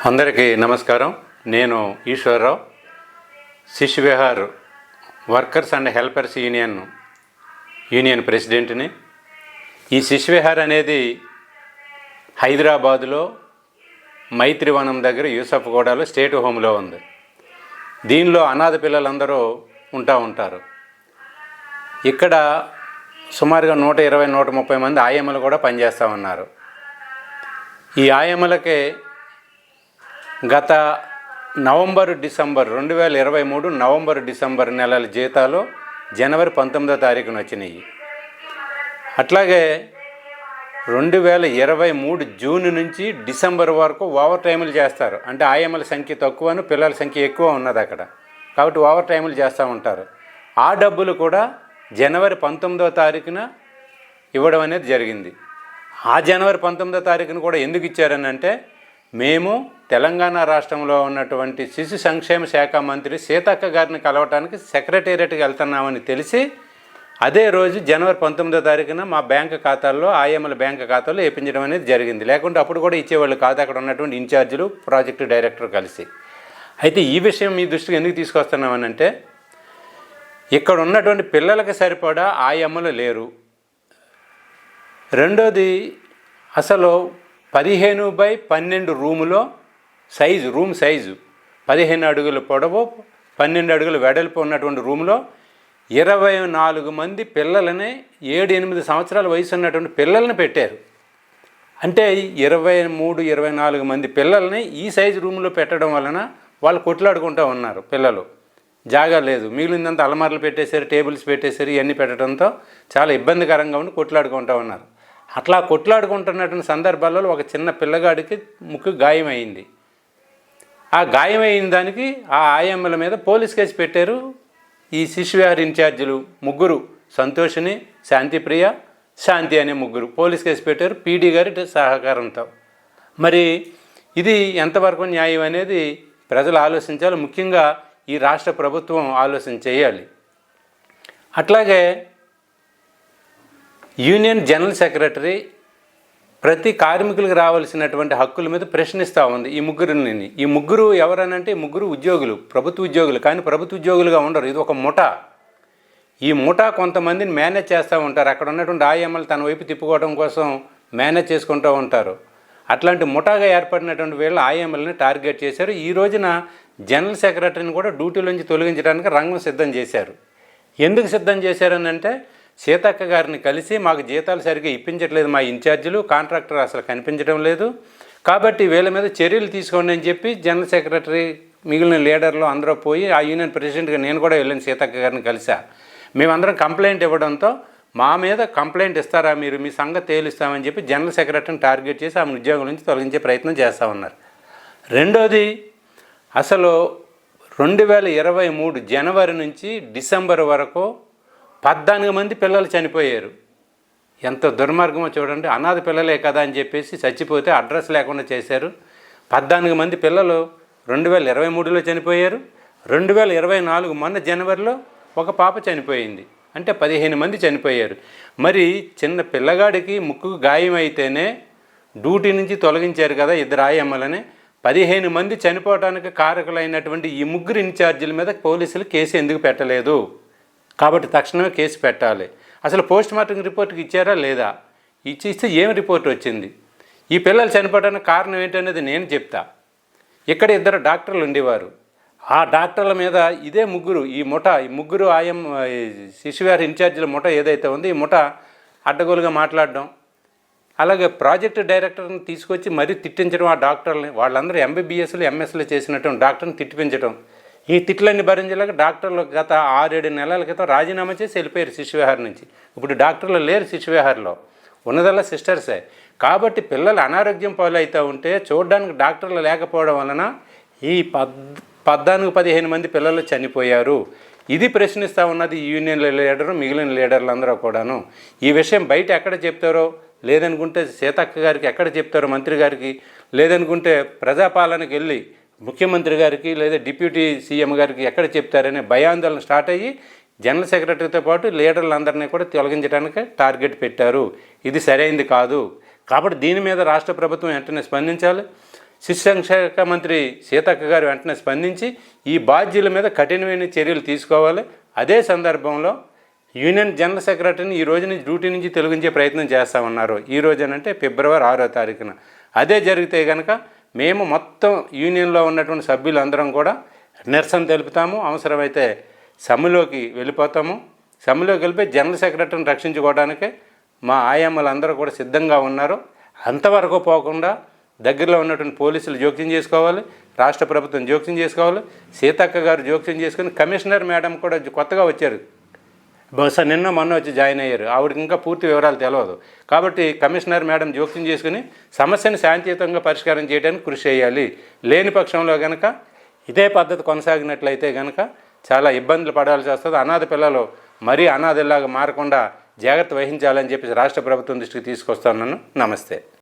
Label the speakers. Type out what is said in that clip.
Speaker 1: అందరికీ నమస్కారం. నేను Eswararao, Shishu Vihar workers and helpers union ప్రెసిడెంట్ని. ఈ శిశు విహార్ అనేది హైదరాబాదులో మైత్రివనం దగ్గర యూసఫ్గూడలో స్టేట్ హోమ్లో ఉంది. దీనిలో అనాథ పిల్లలందరూ ఉంటారు. ఇక్కడ సుమారుగా 120-130 మంది ఆయమ్మలు కూడా పనిచేస్తూ ఉన్నారు. ఈ ఆయమ్మలకే గత డిసెంబర్ 2023 డిసెంబర్ నెలల జీతాలు జనవరి 19వ తారీఖున వచ్చినాయి. అట్లాగే 2023 జూన్ నుంచి డిసెంబర్ వరకు ఓవర్ టైములు చేస్తారు. అంటే ఆయమ్మల సంఖ్య తక్కువను పిల్లల సంఖ్య ఎక్కువ ఉన్నది అక్కడ, కాబట్టి ఓవర్ టైములు చేస్తూ ఉంటారు. ఆ డబ్బులు కూడా జనవరి 19వ తారీఖున ఇవ్వడం అనేది జరిగింది. ఆ జనవరి 19వ తారీఖున కూడా ఎందుకు ఇచ్చారని అంటే, మేము తెలంగాణ రాష్ట్రంలో ఉన్నటువంటి శిశు సంక్షేమ శాఖ మంత్రి సీతక్క గారిని కలవటానికి సెక్రటేరియట్కి వెళ్తున్నామని తెలిసి అదే రోజు జనవరి 19వ తారీఖున మా బ్యాంకు ఖాతాల్లో ఆయమ్మల బ్యాంకు ఖాతాల్లో వేయించడం అనేది జరిగింది. లేకుంటే అప్పుడు కూడా ఇచ్చేవాళ్ళు కాదు, అక్కడ ఉన్నటువంటి ఇన్ఛార్జీలు ప్రాజెక్టు డైరెక్టర్ కలిసి. అయితే ఈ విషయం మీ దృష్టికి ఎందుకు తీసుకొస్తున్నామని అంటే, ఇక్కడ ఉన్నటువంటి పిల్లలకి సరిపడా ఆయమ్మలు లేరు. రెండోది, అసలు 15x12 రూములో రూమ్ సైజు 15 అడుగుల పొడవు 12 అడుగుల వెడల్పు ఉన్నటువంటి రూమ్లో 24 మంది పిల్లలని 7-8 సంవత్సరాల వయసు ఉన్నటువంటి పిల్లల్ని పెట్టారు. అంటే 23-24 మంది పిల్లల్ని ఈ సైజు రూమ్లో పెట్టడం వలన వాళ్ళు కొట్లాడుకుంటూ ఉన్నారు. పిల్లలు జాగా లేదు, మిగిలిందంతా అలమార్లు పెట్టేశారు, టేబుల్స్ పెట్టేశారు. ఇవన్నీ పెట్టడంతో చాలా ఇబ్బందికరంగా ఉండి కొట్లాడుకుంటూ ఉన్నారు. అట్లా కొట్లాడుకుంటున్నటువంటి సందర్భాలలో ఒక చిన్న పిల్లగాడికి ముక్కు గాయమైంది. ఆ గాయమైన దానికి ఆ ఆయమ్మల మీద పోలీస్ కేసు పెట్టారు. ఈ శిశు విహార్ ఇన్ఛార్జీలు ముగ్గురు, సంతోషిని, శాంతిప్రియ, శాంతి అనే ముగ్గురు పోలీస్ కేసు పెట్టారు పీడీ గారి సహకారంతో. మరి ఇది ఎంతవరకు న్యాయం అనేది ప్రజలు ఆలోచించాలి. ముఖ్యంగా ఈ రాష్ట్ర ప్రభుత్వం ఆలోచన చేయాలి. అట్లాగే యూనియన్ జనరల్ సెక్రటరీ ప్రతి కార్మికులకు రావాల్సినటువంటి హక్కుల మీద ప్రశ్నిస్తూ ఉంది ఈ ముగ్గురు ఎవరనంటే ముగ్గురు ఉద్యోగులు, ప్రభుత్వ ఉద్యోగులు. కానీ ప్రభుత్వ ఉద్యోగులుగా ఉండరు, ఇది ఒక ముఠా. ఈ ముఠా కొంతమందిని మేనేజ్ చేస్తూ ఉంటారు. అక్కడ ఉన్నటువంటి ఆయమ్మలు తన వైపు తిప్పుకోవడం కోసం మేనేజ్ చేసుకుంటూ ఉంటారు. అట్లాంటి ముఠాగా ఏర్పడినటువంటి వీళ్ళు ఆయమ్మల్ని టార్గెట్ చేశారు. ఈ రోజున జనరల్ సెక్రటరీని కూడా డ్యూటీలోంచి తొలగించడానికి రంగం సిద్ధం చేశారు. ఎందుకు సిద్ధం చేశారని అంటే, సీతక్క గారిని కలిసి మాకు జీతాలు సరిగ్గా ఇప్పించట్లేదు మా ఇన్ఛార్జీలు, కాంట్రాక్టర్ అసలు కనిపించడం లేదు, కాబట్టి వీళ్ళ మీద చర్యలు తీసుకోండి అని చెప్పి జనరల్ సెక్రటరీ మిగిలిన లీడర్లు అందరూ పోయి ఆ యూనియన్ ప్రెసిడెంట్గా నేను కూడా వెళ్ళాను, సీతక్క గారిని కలిసా. మేమందరం కంప్లైంట్ ఇవ్వడంతో మా మీద కంప్లైంట్ ఇస్తారా మీరు, మీ సంగతి తేలుస్తామని చెప్పి జనరల్ సెక్రటరీని టార్గెట్ చేసి ఆమె ఉద్యోగం నుంచి తొలగించే ప్రయత్నం చేస్తూ ఉన్నారు. రెండోది, అసలు 2023 జనవరి నుంచి డిసెంబర్ వరకు 14 మంది పిల్లలు చనిపోయారు. ఎంత దుర్మార్గమో చూడండి. అనాథ పిల్లలే కదా అని చెప్పేసి చచ్చిపోతే అడ్రస్ లేకుండా చేశారు. 14 మంది పిల్లలు 2023లో చనిపోయారు. 2024 మొన్న జనవరిలో ఒక పాప చనిపోయింది. అంటే 15 మంది చనిపోయారు. మరి చిన్న పిల్లగాడికి ముక్కు గాయం అయితేనే డ్యూటీ నుంచి తొలగించారు కదా ఇద్దరు ఆయమ్మలని. 15 మంది చనిపోవడానికి కారకులైనటువంటి ఈ ముగ్గురు ఇన్ఛార్జీల మీద పోలీసులు కేసు ఎందుకు పెట్టలేదు? కాబట్టి తక్షణమే కేసు పెట్టాలి. అసలు పోస్ట్ మార్టం రిపోర్ట్కి ఇచ్చారా లేదా? ఇస్తే ఏం రిపోర్ట్ వచ్చింది? ఈ పిల్లలు చనిపోవడానికి కారణం ఏంటనేది నేను చెప్తా. ఇక్కడ 2 డాక్టర్లు ఉండేవారు. ఆ డాక్టర్ల మీద ఇదే ఈ ముగ్గురు శిశు విహార్ ఇన్ఛార్జీల ముఠ ఏదైతే ఉందో ఈ ముఠ అడ్డగోలుగా మాట్లాడడం, అలాగే ప్రాజెక్టు డైరెక్టర్ని తీసుకొచ్చి మరీ తిట్టించడం. ఆ డాక్టర్ని, వాళ్ళందరూ ఎంబీబీఎస్లు ఎంఎస్లు చేసినటువంటి డాక్టర్ని తిట్టిపించడం. ఈ తిట్లన్నీ భరించలేక డాక్టర్లు గత 6-7 నెలల క్రితం రాజీనామా చేసి వెళ్ళిపోయారు శిశు విహార్ నుంచి. ఇప్పుడు డాక్టర్లు లేరు శిశు విహార్లో, ఉన్నదల్లా సిస్టర్సే. కాబట్టి పిల్లలు అనారోగ్యం పాలవుతూ ఉంటే చూడడానికి డాక్టర్లు లేకపోవడం వలన ఈ 14-15 మంది పిల్లలు చనిపోయారు. ఇది ప్రశ్నిస్తూ ఉన్నది యూనియన్ లీడరు, మిగిలిన లీడర్లందరూ కూడాను. ఈ విషయం బయట ఎక్కడ చెప్తారో, లేదనుకుంటే సీతక్క గారికి ఎక్కడ చెప్తారో, మంత్రి గారికి, లేదనుకుంటే ప్రజాపాలనకి వెళ్ళి ముఖ్యమంత్రి గారికి లేదా డిప్యూటీ సీఎం గారికి ఎక్కడ చెప్తారనే భయాందోళన స్టార్ట్ అయ్యి జనరల్ సెక్రటరీతో పాటు లీడర్లందరినీ కూడా తొలగించడానికి టార్గెట్ పెట్టారు. ఇది సరైంది కాదు. కాబట్టి దీని మీద రాష్ట్ర ప్రభుత్వం వెంటనే స్పందించాలి. శిశు సంక్షేమ మంత్రి సీతక్క గారు వెంటనే స్పందించి ఈ బాధ్యుల మీద కఠినమైన చర్యలు తీసుకోవాలి. అదే సందర్భంలో యూనియన్ జనరల్ సెక్రటరీని ఈ రోజు నుంచి డ్యూటీ నుంచి తొలగించే ప్రయత్నం చేస్తామన్నారు. ఈ రోజునంటే ఫిబ్రవరి 6వ తారీఖున. అదే జరిగితే కనుక మేము మొత్తం యూనియన్లో ఉన్నటువంటి సభ్యులందరం కూడా నిరసన తెలుపుతాము. అవసరమైతే సమ్మెలోకి వెళ్ళిపోతాము. సమ్మెలోకి వెళ్ళిపోయి జనరల్ సెక్రటరీని రక్షించుకోవడానికే మా ఆయామ్మలందరూ కూడా సిద్ధంగా ఉన్నారు. అంతవరకు పోకుండా దగ్గరలో ఉన్నటువంటి పోలీసులు జోక్యం చేసుకోవాలి, రాష్ట్ర ప్రభుత్వం జోక్యం చేసుకోవాలి, సీతక్క గారు జోక్యం చేసుకుని కమిషనర్ మేడం కూడా కొత్తగా వచ్చారు, బహుశా నిన్న మొన్న వచ్చి జాయిన్ అయ్యారు. ఆవిడకి ఇంకా పూర్తి వివరాలు తెలియదు. కాబట్టి కమిషనర్ మేడం జోక్యం చేసుకుని సమస్యను శాంతియుతంగా పరిష్కారం చేయడానికి కృషి చేయాలి. లేని పక్షంలో కనుక ఇదే పద్ధతి కొనసాగినట్లయితే కనుక చాలా ఇబ్బందులు పడాల్సి వస్తుంది. అనాథ పిల్లలు మరీ అనాథల్లాగా మారకుండా జాగ్రత్త వహించాలని చెప్పి రాష్ట్ర ప్రభుత్వం దృష్టికి తీసుకొస్తున్నాను. నమస్తే.